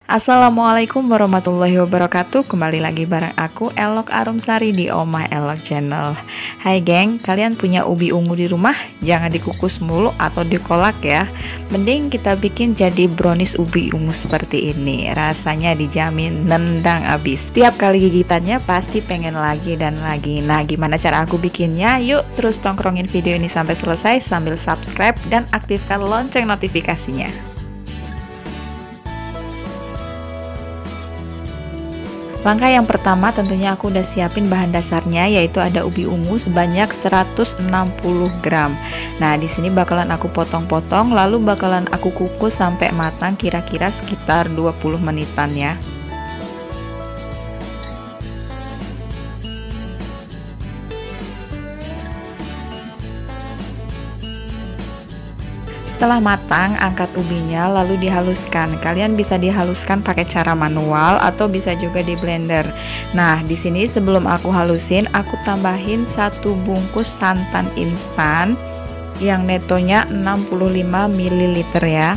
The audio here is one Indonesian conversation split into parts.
Assalamualaikum warahmatullahi wabarakatuh. Kembali lagi bareng aku Elok Arumsari di Omah Elok Channel. Hai geng, kalian punya ubi ungu di rumah? Jangan dikukus mulu atau dikolak ya. Mending kita bikin jadi brownies ubi ungu seperti ini. Rasanya dijamin nendang abis. Tiap kali gigitannya pasti pengen lagi dan lagi. Nah, gimana cara aku bikinnya? Yuk terus tongkrongin video ini sampai selesai sambil subscribe dan aktifkan lonceng notifikasinya. Langkah yang pertama tentunya aku udah siapin bahan dasarnya, yaitu ada ubi ungu sebanyak 160 gram. Nah, di sini bakalan aku potong-potong lalu bakalan aku kukus sampai matang kira-kira sekitar 20 menitan ya. Setelah matang, angkat ubinya lalu dihaluskan. Kalian bisa dihaluskan pakai cara manual atau bisa juga di blender. Nah, di sini sebelum aku halusin, aku tambahin 1 bungkus santan instan yang netonya 65 ml ya.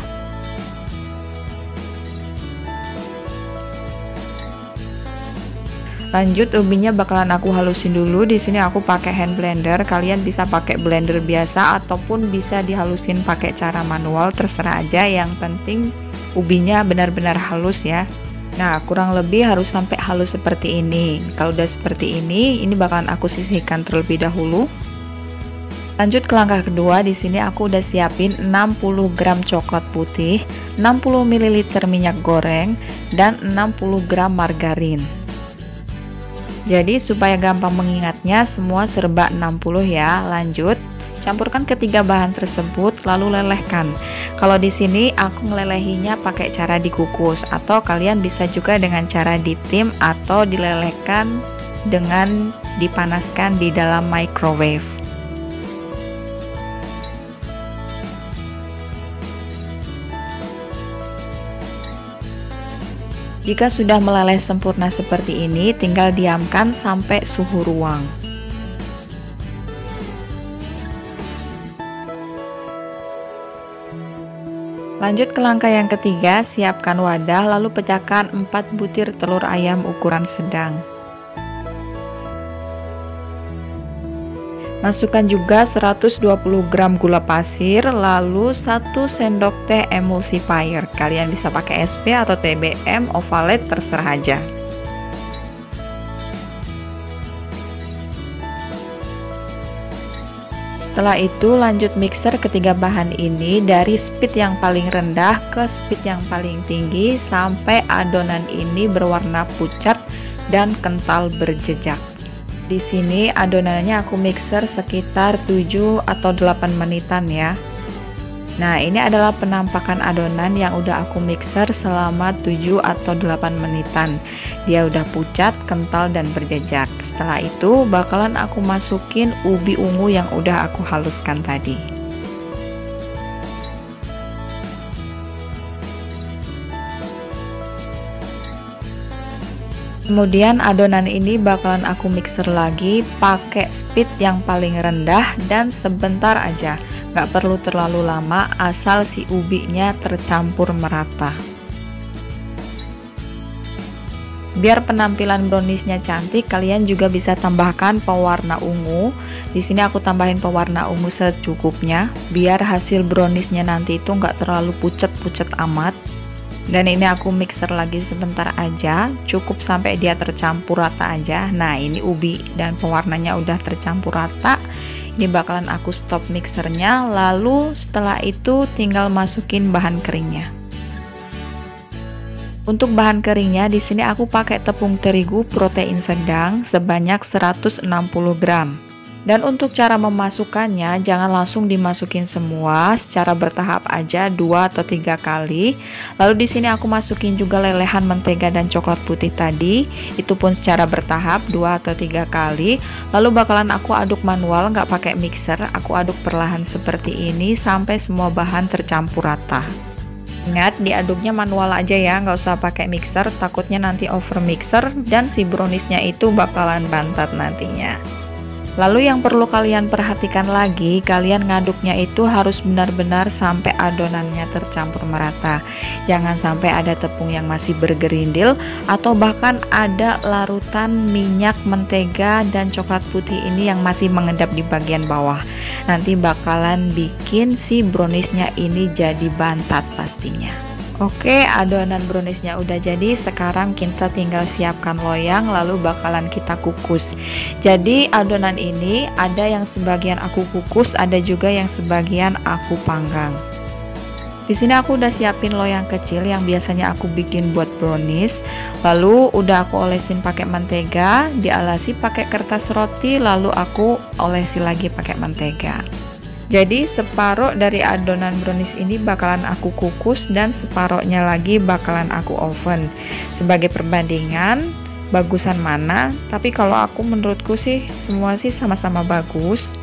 Lanjut ubinya bakalan aku halusin dulu. Di sini aku pakai hand blender. Kalian bisa pakai blender biasa ataupun bisa dihalusin pakai cara manual, terserah aja. Yang penting ubinya benar-benar halus ya. Nah, kurang lebih harus sampai halus seperti ini. Kalau udah seperti ini bakalan aku sisihkan terlebih dahulu. Lanjut ke langkah kedua. Di sini aku udah siapin 60 gram coklat putih, 60 ml minyak goreng, dan 60 gram margarin. Jadi supaya gampang mengingatnya semua serba 60 ya. Lanjut, campurkan ketiga bahan tersebut lalu lelehkan. Kalau di sini aku ngelelehinya pakai cara dikukus atau kalian bisa juga dengan cara ditim atau dilelehkan dengan dipanaskan di dalam microwave. Jika sudah meleleh sempurna seperti ini, tinggal diamkan sampai suhu ruang. Lanjut ke langkah yang ketiga, siapkan wadah lalu pecahkan 4 butir telur ayam ukuran sedang. Masukkan juga 120 gram gula pasir, lalu 1 sendok teh emulsifier. Kalian bisa pakai SP atau TBM, Ovaltine, terserah aja. Setelah itu lanjut mixer ketiga bahan ini dari speed yang paling rendah ke speed yang paling tinggi sampai adonan ini berwarna pucat dan kental berjejak. Di sini adonannya aku mixer sekitar 7 atau 8 menitan ya. Nah, ini adalah penampakan adonan yang udah aku mixer selama 7 atau 8 menitan. Dia udah pucat, kental, dan berjejak. Setelah itu bakalan aku masukin ubi ungu yang udah aku haluskan tadi. Kemudian adonan ini bakalan aku mixer lagi pakai speed yang paling rendah dan sebentar aja, nggak perlu terlalu lama asal si ubinya tercampur merata. Biar penampilan browniesnya cantik, kalian juga bisa tambahkan pewarna ungu. Di sini aku tambahin pewarna ungu secukupnya, biar hasil browniesnya nanti itu nggak terlalu pucat-pucat amat. Dan ini aku mixer lagi sebentar aja, cukup sampai dia tercampur rata aja. Nah, ini ubi dan pewarnanya udah tercampur rata. Ini bakalan aku stop mixernya, lalu setelah itu tinggal masukin bahan keringnya. Untuk bahan keringnya di sini aku pakai tepung terigu protein sedang sebanyak 160 gram. Dan untuk cara memasukkannya, jangan langsung dimasukin semua, secara bertahap aja 2 atau 3 kali. Lalu di sini aku masukin juga lelehan mentega dan coklat putih tadi, itu pun secara bertahap 2 atau 3 kali. Lalu bakalan aku aduk manual, nggak pakai mixer, aku aduk perlahan seperti ini sampai semua bahan tercampur rata. Ingat, diaduknya manual aja ya, nggak usah pakai mixer, takutnya nanti over mixer dan si browniesnya itu bakalan bantat nantinya. Lalu yang perlu kalian perhatikan lagi, kalian ngaduknya itu harus benar-benar sampai adonannya tercampur merata. Jangan sampai ada tepung yang masih bergerindil atau bahkan ada larutan minyak, mentega, dan coklat putih ini yang masih mengendap di bagian bawah. Nanti bakalan bikin si browniesnya ini jadi bantat pastinya. Oke, adonan browniesnya udah jadi. Sekarang kita tinggal siapkan loyang, lalu bakalan kita kukus. Jadi adonan ini ada yang sebagian aku kukus, ada juga yang sebagian aku panggang. Di sini aku udah siapin loyang kecil yang biasanya aku bikin buat brownies. Lalu udah aku olesin pakai mentega, dialasi pakai kertas roti, lalu aku olesi lagi pakai mentega. Jadi separuh dari adonan brownies ini bakalan aku kukus dan separuhnya lagi bakalan aku oven. Sebagai perbandingan bagusan mana, tapi kalau aku menurutku sih semua sih sama-sama bagus.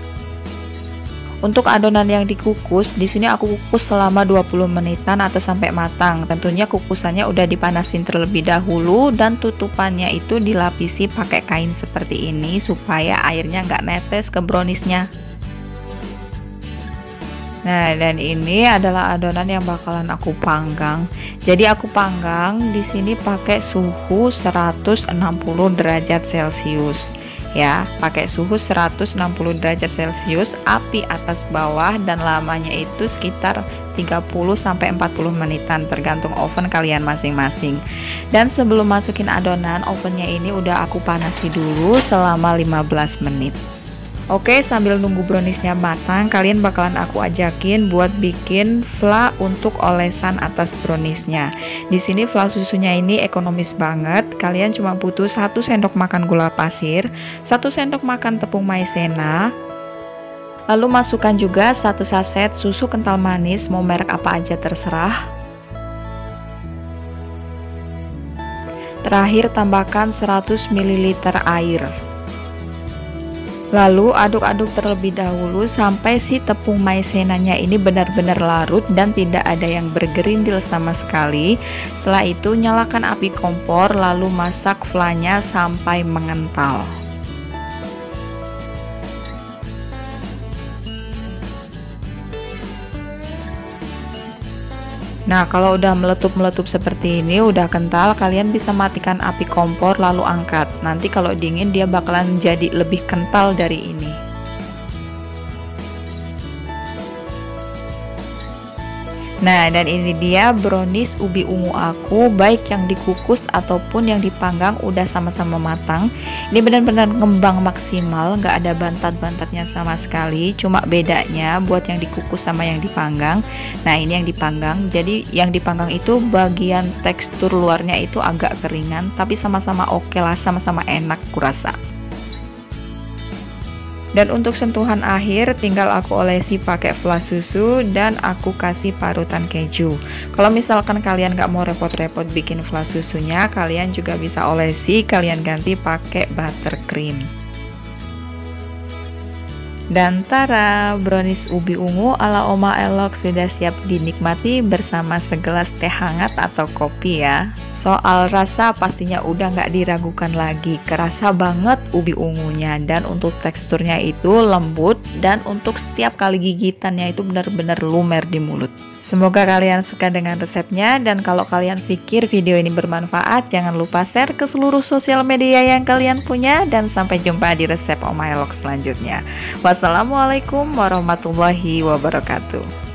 Untuk adonan yang dikukus, di sini aku kukus selama 20 menitan atau sampai matang. Tentunya kukusannya udah dipanasin terlebih dahulu dan tutupannya itu dilapisi pakai kain seperti ini supaya airnya nggak netes ke browniesnya. Nah, dan ini adalah adonan yang bakalan aku panggang. Jadi aku panggang di sini pakai suhu 160 derajat Celcius. Ya, pakai suhu 160 derajat Celcius, api atas bawah, dan lamanya itu sekitar 30 sampai 40 menitan tergantung oven kalian masing-masing. Dan sebelum masukin adonan, ovennya ini udah aku panasi dulu selama 15 menit. Oke, sambil nunggu browniesnya matang, kalian bakalan aku ajakin buat bikin fla untuk olesan atas browniesnya. Di sini fla susunya ini ekonomis banget. Kalian cuma butuh 1 sendok makan gula pasir, 1 sendok makan tepung maizena. Lalu masukkan juga 1 saset susu kental manis, mau merek apa aja terserah. Terakhir tambahkan 100 ml air. Lalu aduk-aduk terlebih dahulu sampai si tepung maizenanya ini benar-benar larut dan tidak ada yang bergerindil sama sekali. Setelah itu nyalakan api kompor, lalu masak flanya sampai mengental. Nah, kalau udah meletup-meletup seperti ini, udah kental, kalian bisa matikan api kompor lalu angkat. Nanti kalau dingin dia bakalan jadi lebih kental dari ini. Nah, dan ini dia brownies ubi ungu aku, baik yang dikukus ataupun yang dipanggang udah sama-sama matang. Ini benar-benar ngembang maksimal, nggak ada bantat-bantatnya sama sekali. Cuma bedanya buat yang dikukus sama yang dipanggang. Nah, ini yang dipanggang. Jadi yang dipanggang itu bagian tekstur luarnya itu agak keringan, tapi sama-sama oke lah, sama-sama enak kurasa. Dan untuk sentuhan akhir tinggal aku olesi pakai flas susu dan aku kasih parutan keju. Kalau misalkan kalian nggak mau repot-repot bikin flas susunya, kalian juga bisa olesi, kalian ganti pakai buttercream. Dan tara, brownies ubi ungu ala Oma Elok sudah siap dinikmati bersama segelas teh hangat atau kopi ya. Soal rasa pastinya udah nggak diragukan lagi, kerasa banget ubi ungunya, dan untuk teksturnya itu lembut, dan untuk setiap kali gigitannya itu benar-benar lumer di mulut. Semoga kalian suka dengan resepnya, dan kalau kalian pikir video ini bermanfaat, jangan lupa share ke seluruh sosial media yang kalian punya, dan sampai jumpa di resep Oma Elok selanjutnya. Wassalamualaikum warahmatullahi wabarakatuh.